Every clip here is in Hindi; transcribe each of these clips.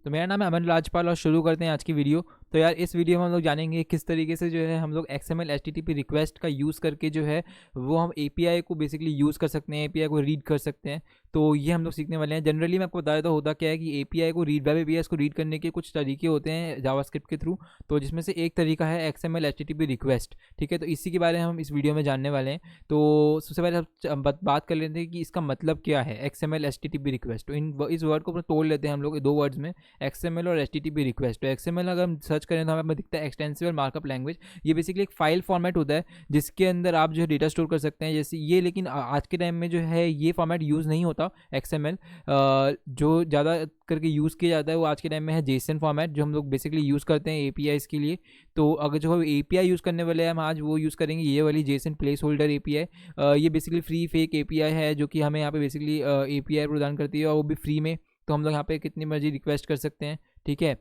तो मेरा नाम है अमन राजपाल और शुरू करते हैं आज की वीडियो। तो यार इस वीडियो में हम लोग जानेंगे किस तरीके से जो है हम लोग XML HTTP रिक्वेस्ट का यूज़ करके जो है वो हम API को बेसिकली यूज़ कर सकते हैं, API को रीड कर सकते हैं। तो ये हम लोग सीखने वाले हैं। जनरली मैं आपको बता देता होता क्या है कि API को रीड वेब APIs को रीड करने के कुछ तरीके होते हैं जावास्क्रिप्ट के थ्रू। तो जिसमें से एक तरीका है XML HTTP रिक्वेस्ट। ठीक है, तो इसी के बारे में हम इस वीडियो में जानने वाले हैं। तो सबसे पहले हम बात कर लेते हैं कि इसका मतलब क्या है XML HTTP रिक्वेस्ट। तो इस वर्ड को तोड़ लेते हैं हम लोग दो वर्ड्स में, XML और HTTP रिक्वेस्ट। तो XML अगर हम सर्च करें तो हमें दिखता है एक्सटेंसिबल मार्कअप लैंग्वेज। ये बेसिकली एक फाइल फॉर्मेट होता है जिसके अंदर आप जो है डेटा स्टोर कर सकते हैं जैसे ये। लेकिन आज के टाइम में जो है ये फॉर्मेट यूज़ नहीं होता XML। जो ज़्यादा करके यूज़ किया जाता है वो आज के टाइम में है JSON फॉर्मेट, जो हम लोग बेसिकली यूज़ करते हैं APIs के लिए। तो अगर जो API यूज़ करने वाले हैं हम आज वो यूज़ करेंगे ये वाली JSON प्लेस होल्डर API। ये बेसिकली फ्री फेक API है जो कि हमें यहाँ पे बेसिकली API प्रदान करती है और वो भी फ्री में। तो हम लोग यहाँ पे कितनी मर्जी रिक्वेस्ट कर सकते हैं। ठीक है,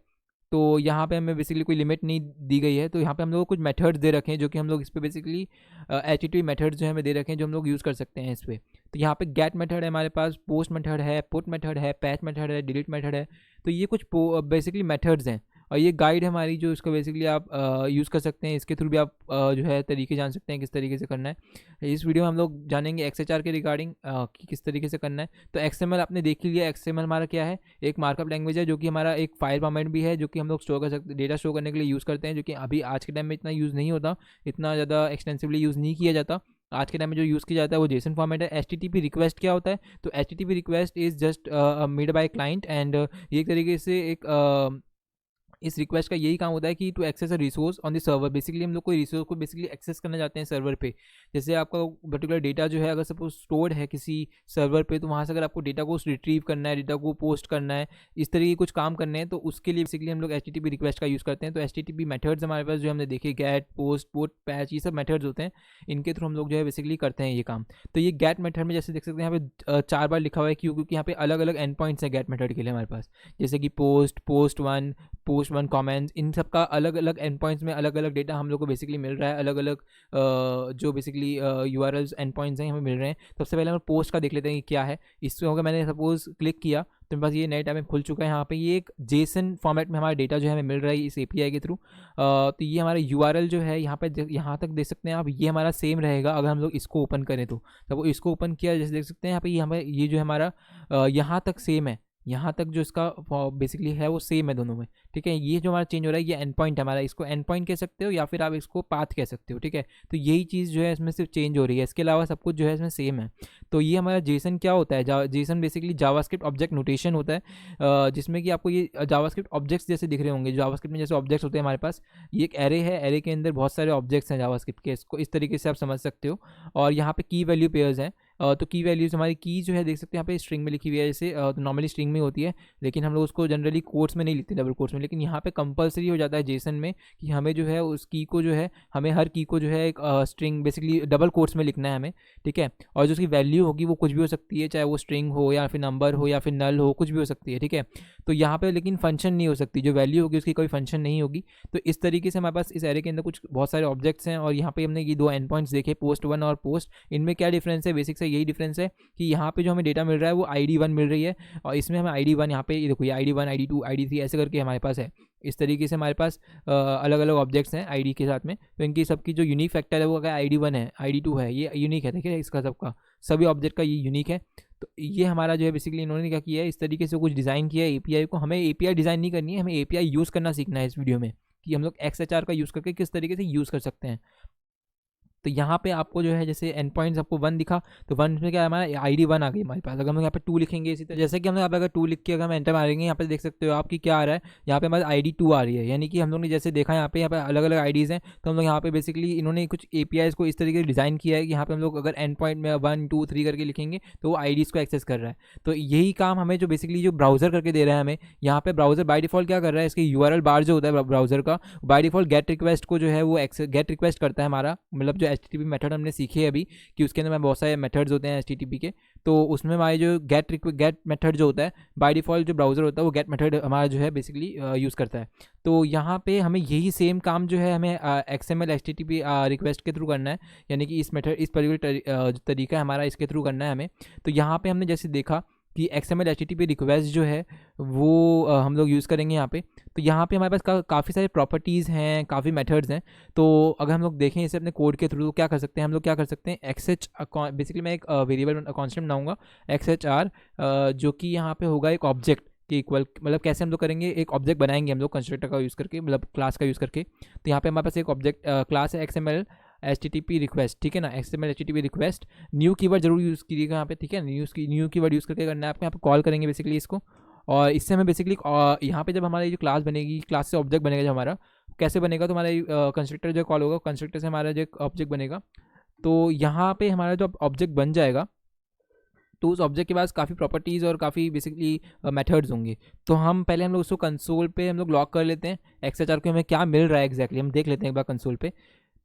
तो यहाँ पे हमें बेसिकली कोई लिमिट नहीं दी गई है। तो यहाँ पे हम लोग को कुछ मेथड्स दे रखे हैं जो कि हम लोग इस पर बेसिकली HTTP मेथड्स जो है हमें दे रखे हैं जो हम लोग यूज़ कर सकते हैं इस पर। तो यहाँ पे गेट मेथड है हमारे पास, पोस्ट मेथड है, पुट मेथड है, पैच मेथड है, डिलीट मेथड है। तो ये कुछ बेसिकली मेथड्स हैं और ये गाइड है हमारी जो इसको बेसिकली आप यूज़ कर सकते हैं। इसके थ्रू भी आप जो है तरीके जान सकते हैं किस तरीके से करना है। इस वीडियो में हम लोग जानेंगे XHR के रिगार्डिंग कि किस तरीके से करना है। तो XML आपने देख ही लिया। XML हमारा क्या है, एक मार्कअप लैंग्वेज है जो कि हमारा एक फाइल फॉर्मेट भी है जो कि हम लोग स्टोर कर सकते, डेटा स्टोर करने के लिए यूज़ करते हैं, जो कि अभी आज के टाइम में इतना यूज़ नहीं होता, इतना ज़्यादा एक्सटेंसिवली यूज़ नहीं किया जाता। आज के टाइम में जो यूज़ किया जाता है वो JSON फॉर्मेट है। HTTP रिक्वेस्ट क्या होता है, तो HTTP request is just made by client and ये एक तरीके से एक इस रिक्वेस्ट का यही काम होता है कि to access a resource on the server. Basically हम लोग कोई रिसोर्स को बेसिकली एक्सेस करना चाहते हैं सर्वर पे। जैसे आपका पर्टिकुलर डेटा जो है अगर सपोज स्टोर्ड है किसी सर्वर पे, तो वहाँ से अगर आपको डेटा को रिट्रीव करना है, डेटा को पोस्ट करना है, इस तरीके के कुछ काम करने हैं, तो उसके लिए बेसिकली हम लोग HTTP रिक्वेस्ट का यूज़ करते हैं। तो HTTP मेथड्स हमारे पास जो हमने देखे, गेट, पोस्ट, पुट, पैच, ये सब मेथड्स होते हैं। इनके थ्रू हम लोग जो है बेसिकली करते हैं ये काम। तो ये गेट मेथड में जैसे देख सकते हैं यहाँ पे 4 बार लिखा हुआ है, क्यों? क्योंकि यहाँ पे अलग अलग एंड पॉइंट्स हैं गेट मेथड के लिए हमारे पास, जैसे कि पोस्ट वन कमेंट्स, इन सब का अलग अलग एंड पॉइंट्स में अलग अलग डेटा हम लोग को बेसिकली मिल रहा है। अलग अलग जो बेसिकली URLs एंड पॉइंट्स हैं हमें मिल रहे हैं। तो सबसे पहले हम पोस्ट का देख लेते हैं कि क्या है। इसमें होगा मैंने सपोज क्लिक किया तो मेरे पास ये नया टैब खुल चुका है। यहाँ पे ये एक JSON फॉर्मेट में हमारा डेटा जो है हमें मिल रहा है इस API के थ्रू। तो ये हमारा URL जो है यहाँ पे यहाँ तक देख सकते हैं आप, ये हमारा सेम रहेगा अगर हम लोग इसको ओपन करें तो। जब इसको ओपन किया जैसे देख सकते हैं यहाँ पे ये हमें ये जो है हमारा यहाँ तक सेम है, यहाँ तक जो इसका बेसिकली है वो सेम है दोनों में। ठीक है, ये जो हमारा चेंज हो रहा है ये एंड पॉइंट है हमारा, इसको एंड पॉइंट कह सकते हो या फिर आप इसको पाथ कह सकते हो। ठीक है, तो यही चीज़ जो है इसमें सिर्फ चेंज हो रही है, इसके अलावा सब कुछ जो है इसमें सेम है। तो ये हमारा JSON क्या होता है, JSON basically JavaScript object notation होता है, जिसमें कि आपको ये जावास्क्रिप्ट ऑब्जेक्ट्स जैसे दिख रहे होंगे। जावास्क्रिप्ट में जैसे ऑब्जेक्ट्स होते हैं हमारे पास, ये एक एरे है, एरे के अंदर बहुत सारे ऑब्जेक्ट्स हैं जावास्क्रिप्ट के, इसको इस तरीके से आप समझ सकते हो। और यहाँ पे की वैल्यू पेयर्स हैं। तो की वैल्यूज़ हमारी की जो है देख सकते हैं यहाँ पे स्ट्रिंग में लिखी हुई है, जैसे तो नॉर्मली स्ट्रिंग में होती है, लेकिन हम लोग उसको जनरली कोट्स में नहीं लिखते, डबल कोट्स में। लेकिन यहाँ पे कंपलसरी हो जाता है JSON में कि हमें जो है उस की को जो है हमें हर की को जो है एक स्ट्रिंग बेसिकली डबल कोट्स में लिखना है हमें। ठीक है, और जो उसकी वैल्यू होगी वो कुछ भी हो सकती है, चाहे वो स्ट्रिंग हो या फिर नंबर हो या फिर नल हो, कुछ भी हो सकती है। ठीक है, तो यहाँ पे लेकिन फंक्शन नहीं हो सकती, जो वैल्यू होगी उसकी कोई फंक्शन नहीं होगी। तो इस तरीके से हमारे पास इस एरे के अंदर कुछ बहुत सारे ऑब्जेक्ट्स हैं। और यहाँ पे हमने ये दो एंड पॉइंट्स देखे, पोस्ट 1 और पोस्ट। इनमें क्या डिफरेंस है, बेसिक से यही डिफरेंस है कि यहाँ पे जो हमें डेटा मिल रहा है वो ID1 मिल रही है, और इसमें हमें ID1 यहाँ पे ये देखो, ये ID1, ID2, ID3 ऐसे करके हमारे पास है। इस तरीके से हमारे पास अलग अलग ऑब्जेक्ट्स हैं ID के साथ में। तो इनकी सबकी जो यूनिक फैक्टर है वो अगर ID1 है, ID2 है, ये यूनिक है। देखिए इसका सबका सभी ऑब्जेक्ट का ये यूनिक है। तो ये हमारा जो है बेसिकली इन्होंने क्या किया है, इस तरीके से कुछ डिज़ाइन किया है API को। हमें API डिज़ाइन नहीं करनी है, हमें API यूज़ करना सीखना है इस वीडियो में, कि हम लोग XHR का यूज़ करके किस तरीके से यूज़ कर सकते हैं। तो यहाँ पे आपको जो है जैसे एंड पॉइंट्स आपको 1 दिखा, तो 1 में क्या है हमारा ID1 आ गई हमारे पास। अगर हम यहाँ पे 2 लिखेंगे इसी तरह, जैसे कि हम लोग यहाँ पे अगर 2 लिख के अगर हम एंटर मारेंगे, यहाँ पे देख सकते हो आपकी क्या आ रहा है, यहाँ पे हमारे ID2 आ रही है। यानी कि हम लोग ने जैसे देखा यहाँ पे अलग अलग IDs हैं। तो हम लोग यहाँ पे बेसिकली इन्होंने कुछ APIs को इस तरीके से डिज़ाइन किया है कि यहाँ पे हम लोग अगर एंड पॉइंट में 1 2 3 करके लिखेंगे तो वो IDs को एक्सेस कर रहा है। तो यही काम हमें जो बेसिकली जो ब्राउज़र करके दे रहा है हमें, यहाँ पे ब्राउज़र बाय डिफ़ॉल्ट क्या कर रहा है, इसकी URL बार जो होता है ब्राउज़र का, बाय डिफ़ॉल्ट गेट रिक्वेस्ट को जो है वो गेट रिक्वेस्ट करता है हमारा। मतलब जो HTTP मेथड हमने सीखे अभी कि उसके अंदर में बहुत सारे मेथड्स होते हैं HTTP के, तो उसमें हमारे जो गेट मेथड जो होता है बाय डिफ़ॉल्ट जो ब्राउज़र होता है वो गेट मेथड हमारा जो है बेसिकली यूज़ करता है। तो यहाँ पे हमें यही सेम काम जो है हमें XML HTTP रिक्वेस्ट के थ्रू करना है। यानी कि इस मेथड, इस पर्टिकुलर तरीका है हमारा, इसके थ्रू करना है हमें। तो यहाँ पे हमने जैसे देखा कि XML HTTP रिक्वेस्ट जो है वो हम लोग यूज़ करेंगे यहाँ पे। तो यहाँ पे हमारे पास काफ़ी सारे प्रॉपर्टीज़ हैं, काफ़ी मेथड्स हैं। तो अगर हम लोग देखें इसे अपने कोड के थ्रू तो क्या कर सकते हैं हम लोग, क्या कर सकते हैं XH, बेसिकली मैं एक वेरिएबल कॉन्स्टेंट बनाऊंगा XHR, जो कि यहाँ पे होगा एक ऑब्जेक्ट के इक्वल। मतलब कैसे हम लोग करेंगे, एक ऑब्जेक्ट बनाएंगे हम लोग कंस्ट्रक्टर का यूज़ करके, मतलब क्लास का यूज़ करके। तो यहाँ पे हमारे पास एक ऑब्जेक्ट क्लास है XML HTTP रिक्वेस्ट, ठीक है ना, XML HTTP request. New keyword जरूर यूज़ कीजिएगा यहाँ पे, ठीक है। न्यू कीवर्ड यूज़ करके करना है आपको, यहाँ पे कॉल करेंगे बेसिकली इसको। और इससे हमें बेसिकली यहाँ पे जब हमारी जो क्लास बनेगी, क्लास से ऑब्जेक्ट बनेगा जो हमारा, कैसे बनेगा, तो हमारा कंस्ट्रक्टर जो कॉल होगा, कंस्ट्रक्टर से हमारा जो ऑब्जेक्ट बनेगा। तो यहाँ पे हमारा जो ऑब्जेक्ट बन जाएगा, तो उस ऑब्जेक्ट के पास काफ़ी प्रॉपर्टीज़ और काफ़ी बेसिकली मेथड्स होंगे। तो हम लोग उसको कंसोल पे हम लोग लॉक कर लेते हैं, XHR को हमें क्या मिल रहा है एग्जैक्टली हम देख लेते हैं एक बार कंसोल पे।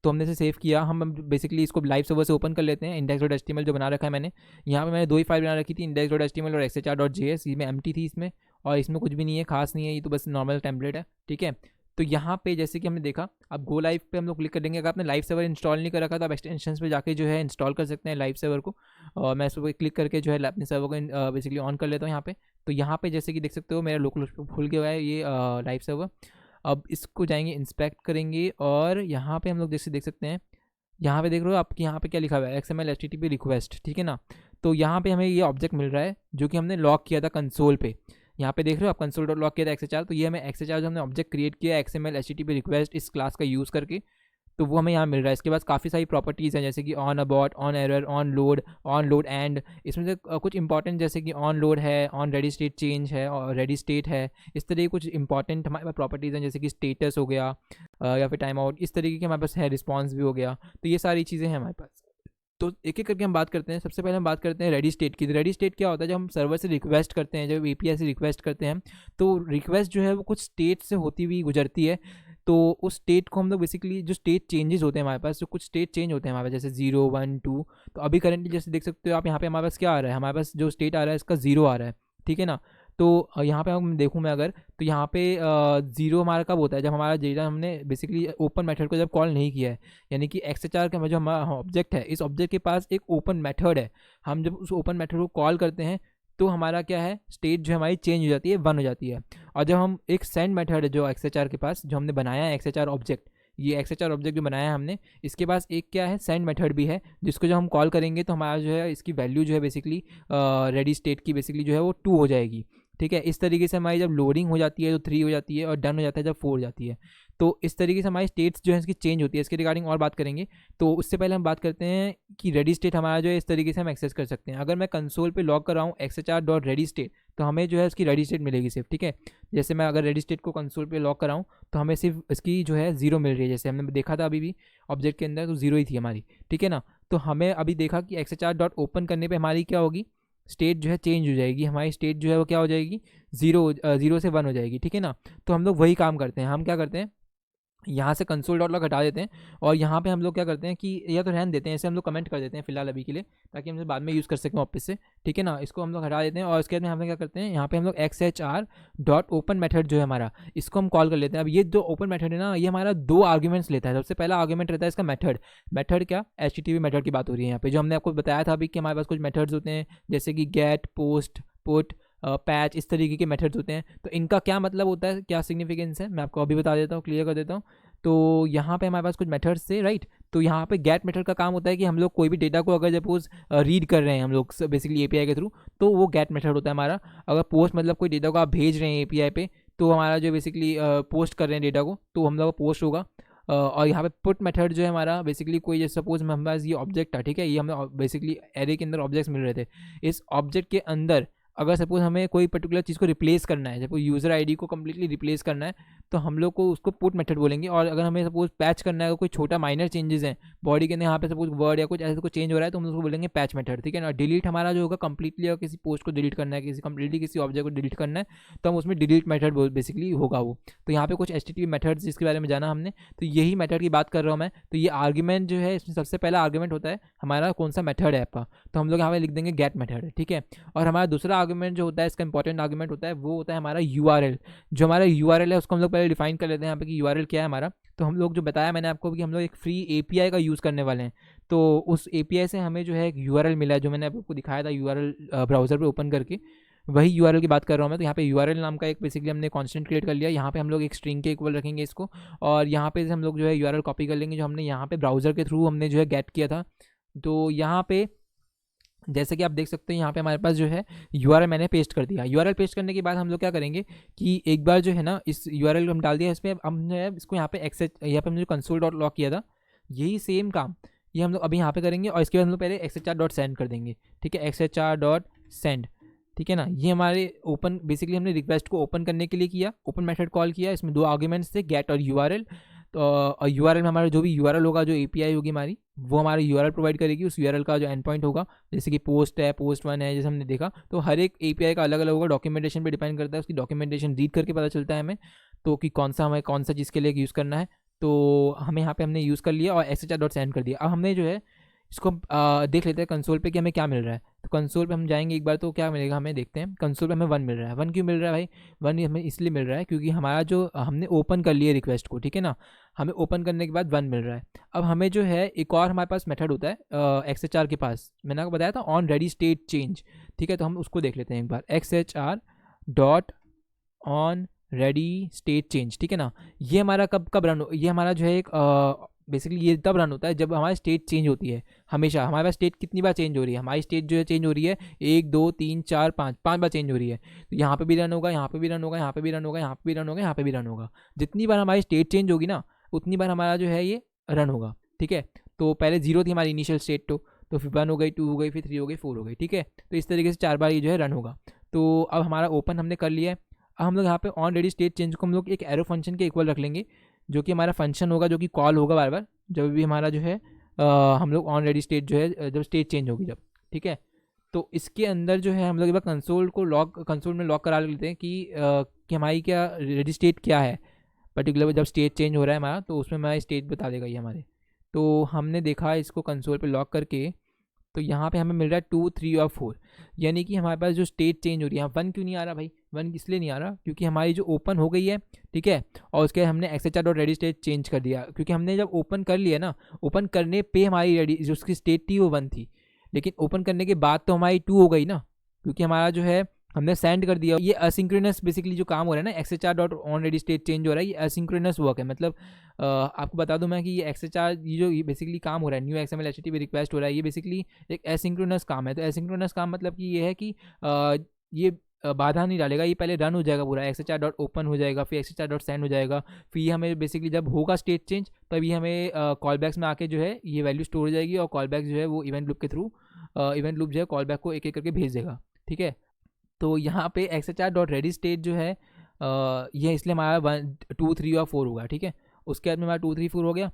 तो हमने इसे सेव किया, हम बेसिकली इसको लाइव सर्वर से ओपन कर लेते हैं। index.html जो बना रखा है मैंने, यहाँ पे मैंने 2 ही फाइल बना रखी थी, index.html और xhr.js। ये में एम्प्टी थी इसमें, और इसमें कुछ भी नहीं है, खास नहीं है, ये तो बस नॉर्मल टेम्पलेट है, ठीक है। तो यहाँ पे जैसे कि हमने देखा, अब गो लाइव पे हम लोग क्लिक कर देंगे। अगर आपने लाइव सर्वर इंस्टॉल नहीं कर रखा तो आप एक्सटेंशंस पे जाके जो है इंस्टॉल कर सकते हैं लाइव सर्वर को। और मैं इस पर क्लिक करके जो है अपने सर्वर को बेसिकली ऑन कर लेता हूँ यहाँ पे। तो यहाँ पे जैसे कि देख सकते हो मेरा लोकल खुल गया है ये लाइव सर्वर। अब इसको जाएंगे, इंस्पेक्ट करेंगे, और यहाँ पे हम लोग जैसे देख सकते हैं, यहाँ पे देख रहे हो आपके यहाँ पे क्या लिखा हुआ है, XML HTTP रिक्वेस्ट, ठीक है ना। तो यहाँ पे हमें ये ऑब्जेक्ट मिल रहा है जो कि हमने लॉक किया था कंसोल पे। यहाँ पे देख रहे हो आप, कंसोल डॉट लॉक किया था XHR। तो ये हमें XHR जो हमने ऑब्जेक्ट क्रिएट किया XML HTTP रिक्वेस्ट इस क्लास का यूज़ करके, तो वो हमें यहाँ मिल रहा है। इसके बाद काफ़ी सारी प्रॉपर्टीज़ हैं, जैसे कि on abort, on error, on load and. इसमें से कुछ इंपॉर्टेंट जैसे कि ऑन लोड है, ऑन रेडी स्टेट चेंज है, और रेडी स्टेट है। इस तरह की कुछ इंपॉर्टेंट हमारे पास प्रॉपर्टीज़ हैं, जैसे कि स्टेटस हो गया या फिर टाइम आउट, इस तरीके के हमारे पास है, रिस्पॉन्स भी हो गया। तो ये सारी चीज़ें हैं हमारे पास। तो एक एक करके हम बात करते हैं। सबसे पहले हम बात करते हैं रेडी स्टेट की। रेडी स्टेट क्या होता है, जब हम सर्वर से रिक्वेस्ट करते हैं, जब API से रिक्वेस्ट करते हैं, तो रिक्वेस्ट जो है वो कुछ स्टेट से होती हुई गुजरती है। तो उस स्टेट को हम लोग बेसिकली, जो स्टेट चेंजेस होते हैं हमारे पास, जो कुछ स्टेट चेंज होते हैं हमारे पास, जैसे 0 1 2। तो अभी करेंटली जैसे देख सकते हो आप, यहाँ पे हमारे पास क्या आ रहा है, हमारे पास जो स्टेट आ रहा है इसका 0 आ रहा है, ठीक है ना। तो यहाँ पे हम देखूँ मैं अगर, तो यहाँ पे 0 हमारा कब होता है, जब हमारा डेटा हमने बेसिकली ओपन मेथड को जब कॉल नहीं किया है। यानी कि XHR का जो हमारा ऑब्जेक्ट है, इस ऑब्जेक्ट के पास एक ओपन मेथड है। हम जब उस ओपन मेथड को कॉल करते हैं तो हमारा क्या है, स्टेट जो हमारी चेंज हो जाती है, 1 हो जाती है। और जब हम एक सेंड मेथड है जो XHR के पास, जो हमने बनाया है XHR ऑब्जेक्ट, ये XHR ऑब्जेक्ट जो बनाया है हमने, इसके पास एक क्या है, सेंड मेथड भी है, जिसको जब हम कॉल करेंगे तो हमारा जो है इसकी वैल्यू जो है बेसिकली रेडी स्टेट की बेसिकली जो है वो 2 हो जाएगी, ठीक है। इस तरीके से हमारी जब लोडिंग हो जाती है तो 3 हो जाती है, और डन हो जाता है जब 4 हो जाती है। तो इस तरीके से हमारी स्टेट्स जो है इसकी चेंज होती है। इसके रिगार्डिंग और बात करेंगे। तो उससे पहले हम बात करते हैं कि रेडी स्टेट हमारा जो है इस तरीके से हम एक्सेस कर सकते हैं। अगर मैं कंसोल पे लॉग कर रहा हूँ XHR.ready state, तो हमें जो है उसकी रेडी स्टेट मिलेगी सिर्फ, ठीक है। जैसे मैं अगर रेडी स्टेट को कंसोल पे लॉक कर रहा हूँ तो हमें सिर्फ इसकी जो है 0 मिल रही है, जैसे हमने देखा था अभी भी ऑब्जेक्ट के अंदर, तो 0 ही थी हमारी, ठीक है ना। तो हमें अभी देखा कि XHR.open करने पर हमारी क्या होगी, स्टेट जो है चेंज हो जाएगी। हमारी स्टेट जो है वो क्या हो जाएगी, 0 से 1 हो जाएगी, ठीक है ना। तो हम लोग वही काम करते हैं। हम क्या करते हैं, यहाँ से कंसोल डॉट लॉग हटा देते हैं, और यहाँ पे हम लोग क्या करते हैं कि या तो रहन देते हैं, ऐसे हम लोग कमेंट कर देते हैं फिलहाल अभी के लिए, ताकि हम बाद में यूज़ कर सकें वापस से, ठीक है ना। इसको हम लोग हटा देते हैं, और उसके बाद में हम क्या करते हैं, यहाँ पे हम लोग XHR.open मेथड जो है हमारा, इसको हम कॉल कर लेते हैं। अब ये जो ओपन मेथड है ना, ये हमारा 2 आर्ग्यूमेंट्स लेता है। सबसे पहला आर्ग्यूमेंट रहता है इसका मेथड क्या, HTTP मेथड की बात हो रही है यहाँ पे, जो हमने आपको बताया था अभी कि हमारे पास कुछ मेथड्स होते हैं, जैसे कि गेट, पोस्ट, पुट, पैच, इस तरीके के मेथड्स होते हैं। तो इनका क्या मतलब होता है, क्या सिग्निफिकेंस है, मैं आपको अभी बता देता हूँ, क्लियर कर देता हूँ। तो यहाँ पे हमारे पास कुछ मेथड्स थे, राइट। तो यहाँ पे गेट मेथड का काम होता है कि हम लोग कोई भी डेटा को अगर सपोज रीड कर रहे हैं हम लोग बेसिकली API के थ्रू, तो वो गेट मेथड होता है हमारा। अगर पोस्ट मतलब कोई डेटा को आप भेज रहे हैं API पे, तो हमारा जो बेसिकली पोस्ट कर रहे हैं डेटा को, तो हम लोग का पोस्ट होगा। और यहाँ पे पुट मेथड जो है हमारा बेसिकली कोई, जैसे सपोज हमारे पास ये ऑब्जेक्ट था, ठीक है, ये हमें बेसिकली एरे के अंदर ऑब्जेक्ट्स मिल रहे थे। इस ऑब्जेक्ट के अंदर अगर सपोज हमें कोई पर्टिकुलर चीज़ को रिप्लेस करना है, सपोज यूज़र आईडी को कम्प्लीटली रिप्लेस करना है, तो हम लोग को उसको पुट मेथड बोलेंगे। और अगर हमें सपोज पैच करना है, कोई छोटा माइनर चेंजेस हैं बॉडी के अंदर, यहाँ पे सपोज वर्ड या कुछ ऐसा कुछ चेंज हो रहा है, तो हम उसको बोलेंगे पैच मेथड, ठीक है ना। डिलीट हमारा जो होगा कम्प्लीटली, अगर किसी पोस्ट को डिलीट करना है, किसी ऑब्जेक्ट को डिलीट करना है, तो हम उसमें डिलीट मेथड बेसिकली होगा वो। तो यहाँ पे कुछ HTTP मेथड्स जिसके बारे में जाना हमने, तो यही मेथड की बात कर रहा हूँ मैं। तो ये आर्ग्यूमेंट जो है, इसमें सबसे पहला आर्ग्यूमेंट होता है हमारा कौन सा मेथड है आपका, तो हम लोग यहाँ पे लिख देंगे गेट मेथड, ठीक है। और हमारा दूसरा आर्गूमेंट जो होता है, इसका इंपॉर्टेंट आर्गूमेंट होता है, वो होता है हमारा URL। जो हमारा URL है उसको हम लोग पहले डिफाइन कर लेते हैं यहाँ पे कि URL क्या है हमारा। तो हम लोग जो बताया मैंने आपको कि हम लोग एक फ्री API का यूज़ करने वाले हैं, तो उस API से हमें जो है एक URL मिला है, जो मैंने आपको दिखाया था URL ब्राउज़र पर ओपन करके, वही URL की बात कर रहा हूँ मैं। तो यहाँ पे URL नाम का एक बेसिकली हमने कांस्टेंट क्रिएट कर लिया। यहाँ पे हम लोग एक स्ट्रिंग के इक्वल रखेंगे इसको, और यहाँ पे हम लोग जो है URL कॉपी कर लेंगे जो हमने यहाँ पे ब्राउज़र के थ्रू हमने जो है गेट किया था। तो यहाँ पे जैसे कि आप देख सकते हैं यहाँ पे हमारे पास जो है URL मैंने पेस्ट कर दिया। URL पेस्ट करने के बाद हम लोग क्या करेंगे कि एक बार जो है ना इस URL को हम डाल दिया, इसमें हम जो है इसको यहाँ पे यहाँ पे हमने console.log किया था, यही सेम काम ये हम लोग अभी यहाँ पे करेंगे। और इसके बाद हम लोग पहले xhr.send कर देंगे, ठीक है, xhr.send, ठीक है ना। ये हमारे ओपन बेसिकली हमने रिक्वेस्ट को ओपन करने के लिए किया, ओपन मेथड कॉल किया, इसमें 2 आर्ग्यूमेंट्स थे, गेट और URL। तो और URL में हमारा जो भी URL होगा, जो API होगी हमारी, वो हमारा URL प्रोवाइड करेगी। उस URL का जो एंड पॉइंट होगा, जैसे कि पोस्ट है, post 1 है, जैसे हमने देखा, तो हर एक API का अलग अलग होगा, डॉक्यूमेंटेशन पे डिपेंड करता है, उसकी डॉक्यूमेंटेशन रीड करके पता चलता है हमें तो कि कौन सा चीज़ के लिए यूज़ करना है। तो हमें यहाँ पे हमने यूज़ कर लिया और xhr.send कर दिया। अब हमने जो है इसको देख लेते हैं कंसोल पे कि हमें क्या मिल रहा है। तो कंसोल पे हम जाएंगे एक बार, तो क्या मिलेगा हमें, देखते हैं। कंसोल पे हमें 1 मिल रहा है। 1 क्यों मिल रहा है भाई? 1 हमें इसलिए मिल रहा है क्योंकि हमारा जो हमने ओपन कर लिया रिक्वेस्ट को, ठीक है ना, हमें ओपन करने के बाद 1 मिल रहा है। अब हमें जो है एक और हमारे पास मेथड होता है XHR के पास, मैंने आपको बताया था ऑन रेडी स्टेट चेंज, ठीक है। तो हम उसको देख लेते हैं एक बार, XHR dot on ready state change, ठीक है ना। ये हमारा कब रन, ये हमारा जो है एक बेसिकली ये तब रन होता है जब हमारी स्टेट चेंज होती है। हमेशा हमारे पास स्टेट कितनी बार चेंज हो रही है, हमारी स्टेट जो है चेंज हो रही है 1 2 3 4 5 बार चेंज हो रही है। तो यहाँ पे भी रन होगा, यहाँ पे भी रन होगा, यहाँ पे भी रन होगा, यहाँ पे भी रन होगा, यहाँ पे भी रन होगा। जितनी बार हमारी स्टेट चेंज होगी ना, उतनी बार हमारा जो है ये रन होगा, ठीक है। तो पहले 0 थी हमारी इनिशियल स्टेट, तो फिर 1 हो गई, 2 हो गई, फिर 3 हो गई, 4 हो गई, ठीक है। तो इस तरीके से 4 बार ये जो है रन होगा। तो अब हमारा ओपन हमने कर लिया है। अब हम लोग यहाँ पे ऑन रेडी स्टेट चेंज को हम लोग एक एरो फंक्शन के इक्वल रख लेंगे, जो कि हमारा फंक्शन होगा, जो कि कॉल होगा बार बार जब भी हमारा जो है हम लोग ऑन रेडी स्टेट जो है जब स्टेट चेंज होगी जब, ठीक है। तो इसके अंदर जो है हम लोग एक बार कंसोल में लॉक करा लेते हैं कि हमारी क्या रेडी स्टेट क्या है पर्टिकुलर, जब स्टेट चेंज हो रहा है हमारा, तो उसमें हमारा स्टेट बता देगा ये हमारे। तो हमने देखा इसको कंसोल पे लॉक करके, तो यहाँ पे हमें मिल रहा है 2 3 और 4, यानी कि हमारे पास जो स्टेट चेंज हो रही है। 1 क्यों नहीं आ रहा भाई? 1 इसलिए नहीं आ रहा क्योंकि हमारी जो ओपन हो गई है, ठीक है, और उसके हमने XHR.ready स्टेट चेंज कर दिया, क्योंकि हमने जब ओपन कर लिया ना, ओपन करने पे हमारी रेडी जो उसकी स्टेट थी वो 1 थी, लेकिन ओपन करने के बाद तो हमारी 2 हो गई ना, क्योंकि हमारा जो है हमने सेंड कर दिया। ये असिंक्रोनस बेसिकली जो काम हो रहा है ना, XHR.onReady स्टेट चेंज हो रहा है, ये असिंक्रोनस वर्क है। मतलब आपको बता दूं मैं कि ये XHR ये जो बेसिकली काम हो रहा है, न्यू XML HTTP रिक्वेस्ट हो रहा है, ये बेसिकली एक एसिंक्रोनस काम है। तो एसिंक्रोनस काम मतलब कि ये है कि ये बाधा नहीं डालेगा, ये पहले रन हो जाएगा पूरा, XHR.open हो जाएगा, फिर XHR.send हो जाएगा, फिर ये हमें बेसिकली जब होगा स्टेट चेंज तभी हमें कॉलबैक्स में आके जो है ये वैल्यू स्टोर हो जाएगी, और कॉलबैक जो है वो इवेंट लूप के थ्रू इवेंट लूप जो है कॉलबैक को एक एक करके भेज देगा, ठीक है। तो यहाँ पे XHR.ready स्टेट जो है ये इसलिए हमारा 1 2 3 और 4 होगा, ठीक है। उसके बाद में हमारा 2 3 4 हो गया,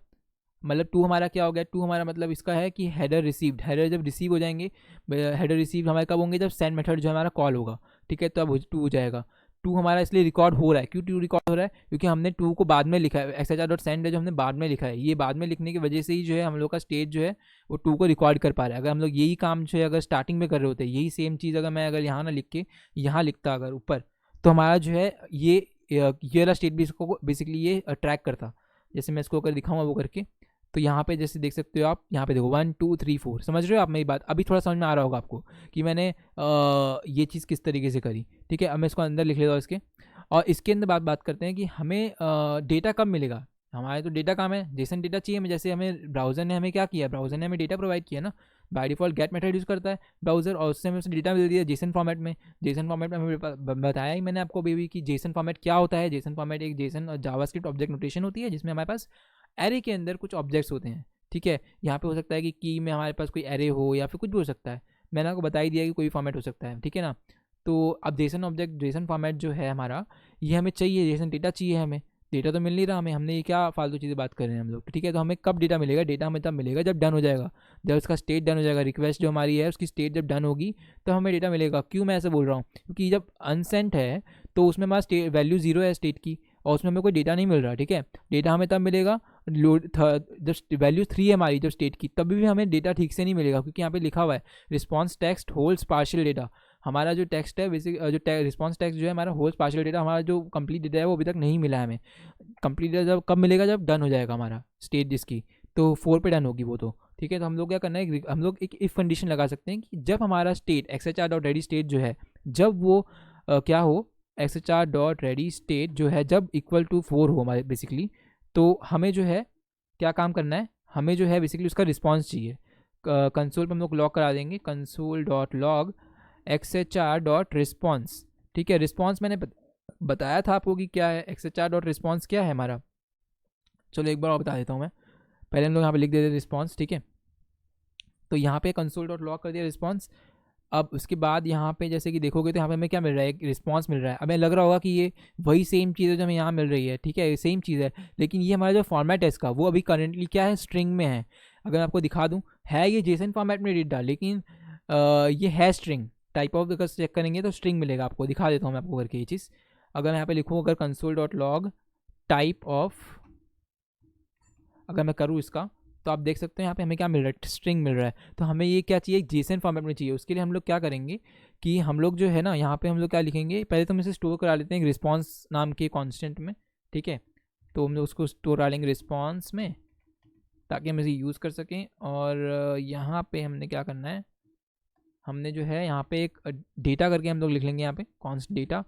मतलब 2 हमारा क्या हो गया, 2 हमारा मतलब इसका है कि हेडर रिसीव्ड, हेडर जब रिसीव हो जाएंगे, हेडर रिसीव हमारे कब होंगे, जब सेंड मेथड जो हमारा कॉल होगा, ठीक है। तो अब 2 हो जाएगा। 2 हमारा इसलिए रिकॉर्ड हो रहा है, क्यों 2 रिकॉर्ड हो रहा है, क्योंकि हमने 2 को बाद में लिखा है, XHR.send है जो हमने बाद में लिखा है, ये बाद में लिखने की वजह से ही जो है हम लोग का स्टेट जो है वो 2 को रिकॉर्ड कर पा रहा है। अगर हम लोग यही काम जो है अगर स्टार्टिंग में कर रहे होते, यही सेम चीज़ अगर मैं अगर यहाँ ना लिख के यहाँ लिखता अगर ऊपर, तो हमारा जो है ये वाला स्टेट भी इसको बेसिकली ये ट्रैक करता। जैसे मैं इसको अगर दिखाऊंगा वो करके, तो यहाँ पे जैसे देख सकते हो आप, यहाँ पे देखो 1 2 3 4, समझ रहे हो आप मेरी बात? अभी थोड़ा समझ में आ रहा होगा आपको कि मैंने ये चीज़ किस तरीके से करी, ठीक है। अब मैं इसको अंदर लिख लेता हूँ इसके, और इसके अंदर बात करते हैं कि हमें डेटा कब मिलेगा। हमारे तो डेटा काम है, जेसन डेटा चाहिए हमें, जैसे हमें ब्राउज़र ने हमें क्या किया, ब्राउज़र ने हमें डेटा प्रोवाइड किया ना, by default get method use करता है ब्राउज़र, और उससे हमें डेटा मिल दिया जेसन फॉर्मेट में। जेसन फॉर्मेट में हमें बताया ही मैंने आपको बेबी कि जेसन फॉर्मेट क्या होता है। जेसन फॉर्मेट एक जेसन जावास्क्रिप्ट ऑब्जेक्ट नोटेशन होती है, जिसमें हमारे पास एरे के अंदर कुछ ऑब्जेक्ट्स होते हैं, ठीक है। यहाँ पे हो सकता है कि की में हमारे पास कोई एरे हो या फिर कुछ भी हो सकता है, मैंने आपको बता ही दिया कि कोई फॉर्मेट हो सकता है, ठीक है ना। तो अब जेसन ऑब्जेक्ट जेसन फॉर्मेट जो है हमारा, ये हमें चाहिए, जेसन डेटा चाहिए हमें, डेटा तो मिल नहीं रहा हमें, हमने ये क्या फालतू चीज़ें बात कर रहे हैं हम लोग, ठीक है। तो हमें कब डेटा मिलेगा, डेटा हमें तब मिलेगा जब डन हो जाएगा, जब उसका स्टेट डन हो जाएगा, रिक्वेस्ट जो हमारी है उसकी स्टेट जब डन होगी तो हमें डेटा मिलेगा। क्यों मैं ऐसे बोल रहा हूँ, क्योंकि जब अनसेंट है तो उसमें हमारा वैल्यू 0 है स्टेट की, और उसमें हमें कोई डेटा नहीं मिल रहा, ठीक है। डेटा हमें तब मिलेगा जब वैल्यू 3 है हमारी जब स्टेट की, तभी भी हमें डेटा ठीक से नहीं मिलेगा, क्योंकि यहाँ पे लिखा हुआ है response text holds partial data, हमारा जो टेक्स्ट है बेसिक जो रिस्पॉन्स टेक्स्ट जो है हमारा होस्ट पार्शियल डेटा, हमारा जो कंप्लीट डेटा है वो अभी तक नहीं मिला है हमें। कंप्लीट डेटा जब कब मिलेगा, जब डन हो जाएगा हमारा स्टेट जिसकी, तो 4 पे डन होगी वो तो, ठीक है। तो हम लोग क्या करना है, हम लोग एक इफ कंडीशन लगा सकते हैं कि जब हमारा स्टेट XHR.ready स्टेट जो है, जब वो क्या हो, XHR.ready स्टेट जो है जब इक्वल टू 4 हो हमारे बेसिकली, तो हमें जो है क्या काम करना है, हमें जो है बेसिकली उसका रिस्पॉन्स चाहिए। कंसोल पर हम लोग लॉग करा देंगे, console.log XHR.response, ठीक है। रिस्पॉन्स मैंने बताया था आपको कि क्या है, XHR.response क्या है हमारा, चलो एक बार और बता देता हूँ मैं। पहले हम लोग यहाँ पे लिख देते रिस्पॉन्स, ठीक है। तो यहाँ पे console.log कर दिया रिस्पॉन्स। अब उसके बाद यहाँ पे जैसे कि देखोगे तो यहाँ पे हमें क्या मिल रहा है, एक रिस्पॉन्स मिल रहा है। हमें लग रहा होगा कि ये वही सेम चीज़ है जो हमें यहाँ मिल रही है, ठीक है, सेम चीज़ है, लेकिन ये हमारा जो फॉर्मेट है इसका वो अभी करेंटली क्या है, स्ट्रिंग में है। अगर मैं आपको दिखा दूँ, है ये जेसन फॉर्मेट में डेटा, लेकिन ये है स्ट्रिंग टाइप ऑफ, अगर चेक करेंगे तो स्ट्रिंग मिलेगा आपको। दिखा देता हूँ मैं आपको करके ये चीज़। अगर मैं यहाँ पे लिखूँ, अगर console.log टाइप ऑफ अगर मैं करूँ इसका, तो आप देख सकते हैं यहाँ पे हमें क्या मिल रहा है, स्ट्रिंग मिल रहा है। तो हमें ये क्या चाहिए, जेसन फॉर्मेट में चाहिए। उसके लिए हम लोग क्या करेंगे कि हम लोग जो है ना, यहाँ पे हम लोग क्या लिखेंगे, पहले तो हम इसे स्टोर करा लेते हैं रिस्पॉन्स नाम के कॉन्स्टेंट में, ठीक है। तो हम लोग उसको स्टोर करा लेंगे रिस्पॉन्स में, ताकि हम इसे यूज़ कर सकें। और यहाँ पे हमने क्या करना है, हमने जो है यहाँ पे एक डेटा करके हम लोग लिख लेंगे यहाँ पे कॉन्स्ट डेटा।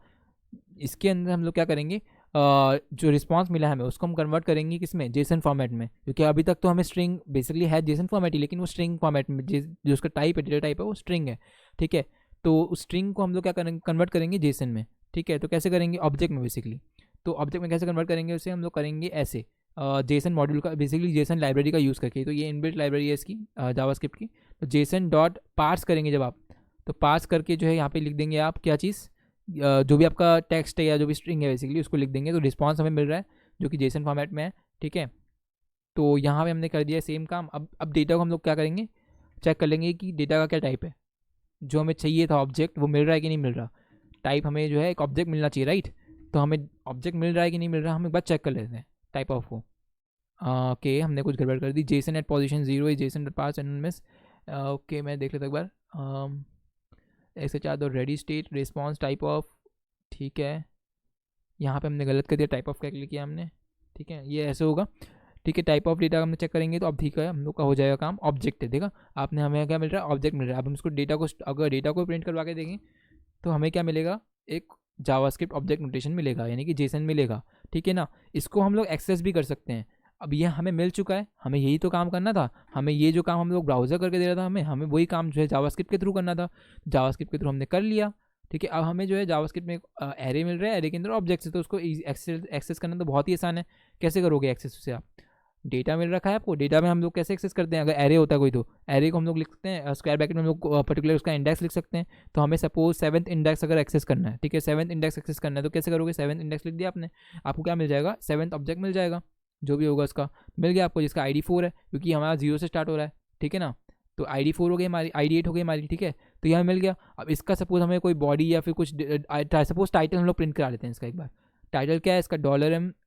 इसके अंदर हम लोग क्या करेंगे, जो रिस्पांस मिला है हमें उसको हम कन्वर्ट करेंगे किसमें, जेसन फॉर्मेट में, क्योंकि अभी तक तो हमें स्ट्रिंग बेसिकली है जेसन फॉर्मेट ही, लेकिन वो स्ट्रिंग फॉर्मेट में जो उसका टाइप है, डेटा टाइप है वो स्ट्रिंग है, ठीक है। तो उस स्ट्रिंग को हम लोग क्या करेंगे, कन्वर्ट करेंगे जेसन में, ठीक है। तो कैसे करेंगे, ऑब्जेक्ट में बेसिकली। तो ऑब्जेक्ट में कैसे कन्वर्ट करेंगे उसे, हम लोग करेंगे ऐसे, जेसन मॉड्यूल का बेसिकली जेसन लाइब्रेरी का यूज़ करके। तो ये इनबिल्ट लाइब्रेरी है इसकी जावास्क्रिप्ट की। तो जेसन डॉट पार्स करेंगे जब आप, तो पार्स करके जो है यहाँ पे लिख देंगे आप क्या चीज़, जो भी आपका टेक्स्ट है या जो भी स्ट्रिंग है बेसिकली उसको लिख देंगे। तो रिस्पांस हमें मिल रहा है जो कि जेसन फॉर्मेट में है, ठीक है। तो यहाँ पे हमने कर दिया सेम काम। अब डेटा को हम लोग क्या करेंगे, चेक कर लेंगे कि डेटा का क्या टाइप है, जो हमें चाहिए था ऑब्जेक्ट वो मिल रहा है कि नहीं मिल रहा। टाइप हमें जो है एक ऑब्जेक्ट मिलना चाहिए, राइट। तो हमें ऑब्जेक्ट मिल रहा है कि नहीं मिल रहा, हम एक बार चेक कर लेते हैं टाइप ऑफ को। ओके हमने कुछ गड़बड़ कर दी, जेसन एट पोजीशन 0 है, JSON dot parse anonymous. Okay मैं देख लेता एक बार, XHR.ready state response type of, ठीक है। यहाँ पे हमने गलत कर दिया, टाइप ऑफ क्या क्लिक किया हमने, ठीक है, ये ऐसे होगा, ठीक है। टाइप ऑफ डेटा हमने चेक करेंगे तो अब ठीक है, हम लोग का हो जाएगा काम। ऑब्जेक्ट है, देखा आपने, हमें क्या मिल रहा है, ऑब्जेक्ट मिल रहा है। अब हम इसको डेटा को, अगर डेटा को प्रिंट करवा के देखें तो हमें क्या मिलेगा, एक जावास्क्रिप्ट ऑब्जेक्ट नोटेशन मिलेगा, यानी कि जेसन मिलेगा, ठीक है ना। इसको हम लोग एक्सेस भी कर सकते हैं। अब ये हमें मिल चुका है, हमें यही तो काम करना था, हमें ये जो काम हम लोग ब्राउज़र करके दे रहा था, हमें वही काम जो है जावास्क्रिप्ट के थ्रू करना था। जावास्क्रिप्ट के थ्रू हमने कर लिया, ठीक है। अब हमें जो है जावास्क्रिप्ट में एक एरे मिल रहा है, एरे के अंदर ऑब्जेक्ट्स है, तो उसको एक्सेस करना तो बहुत ही आसान है। कैसे करोगे एक्सेस उसे आप, डेटा मिल रखा है आपको, डेटा में हम लोग कैसे एक्सेस करते हैं, अगर एरे होता है कोई तो एरे को हम लोग लिख सकते हैं स्क्वायर ब्रैकेट में, हम लोग पर्टिकुलर उसका इंडेक्स लिख सकते हैं। तो हमें सपोज 7th इंडेक्स अगर एक्सेस करना है, ठीक है, 7th इंडेक्स एक्सेस करना है, तो कैसे करोगे, 7th इंडेक्स लिख दिया आपने, आपको क्या मिल जाएगा, 7th ऑब्जेक्ट मिल जाएगा, जो भी होगा उसका मिल गया आपको, जिसका ID 4 है, क्योंकि हमारा 0 से स्टार्ट हो रहा है, ठीक है ना। तो ID 4 हो गई हमारी, ID 8 हो गई हमारी, ठीक है। तो यह मिल गया। अब इसका सपोज हमें कोई बॉडी या फिर कुछ सपोज टाइटल हम लोग प्रिंट करा लेते हैं इसका एक बार। टाइटल क्या है इसका,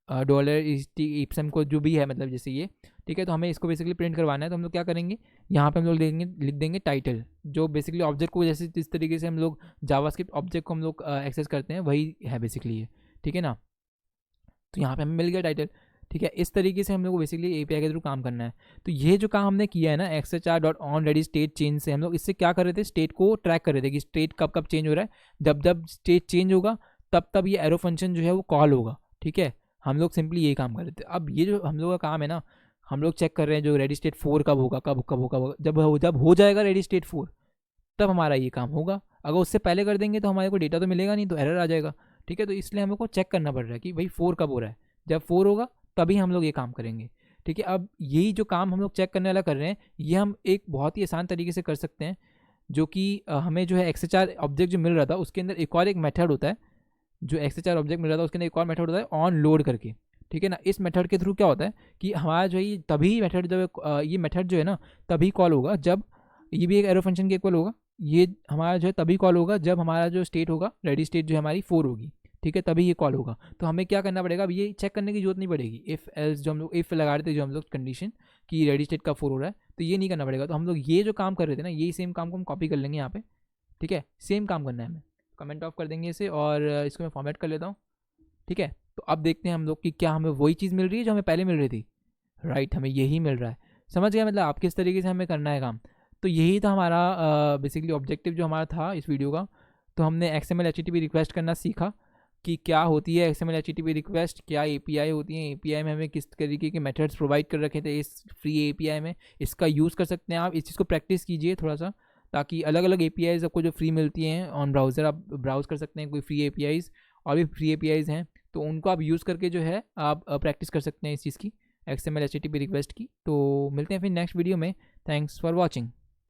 $ipsum को जो भी है, मतलब जैसे ये, ठीक है। तो हमें इसको बेसिकली प्रिंट करवाना है, तो हम लोग क्या करेंगे, यहाँ पे हम लोग लिख देंगे टाइटल, जो बेसिकली ऑब्जेक्ट को जैसे जिस तरीके से हम लोग जावास्क्रिप्ट ऑब्जेक्ट को हम लोग एक्सेस करते हैं वही है बेसिकली ये, ठीक है ना। तो यहाँ पे हमें मिल गया टाइटल, ठीक है। इस तरीके से हम लोग को बेसिकली API के थ्रू काम करना है। तो ये जो काम हमने किया है ना XHR.onReady स्टेट चेंज से, हम लोग इससे क्या कर रहे थे, स्टेट को ट्रैक कर रहे थे कि स्टेट कब कब चेंज हो रहा है। जब जब स्टेट चेंज होगा तब तब ये एरो फंक्शन जो है वो कॉल होगा, ठीक है। हम लोग सिंपली यही काम कर रहे थे। अब ये जो हम लोग का काम है ना, हम लोग चेक कर रहे हैं जो रेडी स्टेट 4 कब होगा, कब जब हो जाएगा रेडी स्टेट 4 तब हमारा ये काम होगा। अगर उससे पहले कर देंगे तो हमारे को डेटा तो मिलेगा नहीं, तो एरर आ जाएगा, ठीक है। तो इसलिए हम लोग को चेक करना पड़ रहा है कि भाई 4 कब हो रहा है, जब 4 होगा तभी हम लोग ये काम करेंगे, ठीक है। अब यही जो काम हम लोग चेक करने वाला कर रहे हैं, ये हम एक बहुत ही आसान तरीके से कर सकते हैं, जो कि हमें जो है XHR ऑब्जेक्ट जो मिल रहा था उसके अंदर एक और एक मेथड होता है, जो XHR ऑब्जेक्ट मिल रहा था उसके अंदर एक और मेथड होता है ऑन लोड करके, ठीक है ना। इस मेथड के थ्रू क्या होता है कि हमारा जो है ये तभी मेथड जब ये मेथड जो है ना तभी कॉल होगा जब, ये भी एक एरो फंक्शन के इक्वल होगा, ये हमारा जो है तभी कॉल होगा जब हमारा जो स्टेट होगा, रेडी स्टेट जो है हमारी 4 होगी, ठीक है, तभी ये कॉल होगा। तो हमें क्या करना पड़ेगा, अब ये चेक करने की जरूरत नहीं पड़ेगी, इफ़ एल्स जो हम लोग इफ़ लगा रहे थे, जो हम लोग कंडीशन कि रेडी स्टेट का 4 हो रहा है, तो ये नहीं करना पड़ेगा। तो हम लोग ये जो काम कर रहे थे ना, यही सेम काम को हम कॉपी कर लेंगे यहाँ पे, ठीक है, सेम काम करना है हमें। कमेंट ऑफ कर देंगे इसे और इसको मैं फॉर्मेट कर लेता हूँ। ठीक है, तो अब देखते हैं हम लोग कि क्या हमें वही चीज़ मिल रही है जो हमें पहले मिल रही थी। राइट, हमें यही मिल रहा है। समझ गया मतलब आप किस तरीके से हमें करना है काम। तो यही था हमारा बेसिकली ऑब्जेक्टिव जो हमारा था इस वीडियो का। तो हमने XML HTTP रिक्वेस्ट करना सीखा कि क्या होती है XML HTTP रिक्वेस्ट, क्या API होती है, API में हमें किस तरीके के मेथड्स प्रोवाइड कर रखे थे इस फ्री API में, इसका यूज़ कर सकते हैं आप। इस चीज़ को प्रैक्टिस कीजिए थोड़ा सा, ताकि अलग अलग APIs आपको जो फ्री मिलती हैं ऑन ब्राउज़र आप ब्राउज़ कर सकते हैं। कोई फ्री APIs और भी फ्री APIs हैं, तो उनको आप यूज़ करके जो है आप प्रैक्टिस कर सकते हैं इस चीज़ की, XML HTTP रिक्वेस्ट की। तो मिलते हैं फिर नेक्स्ट वीडियो में। Thanks for watching.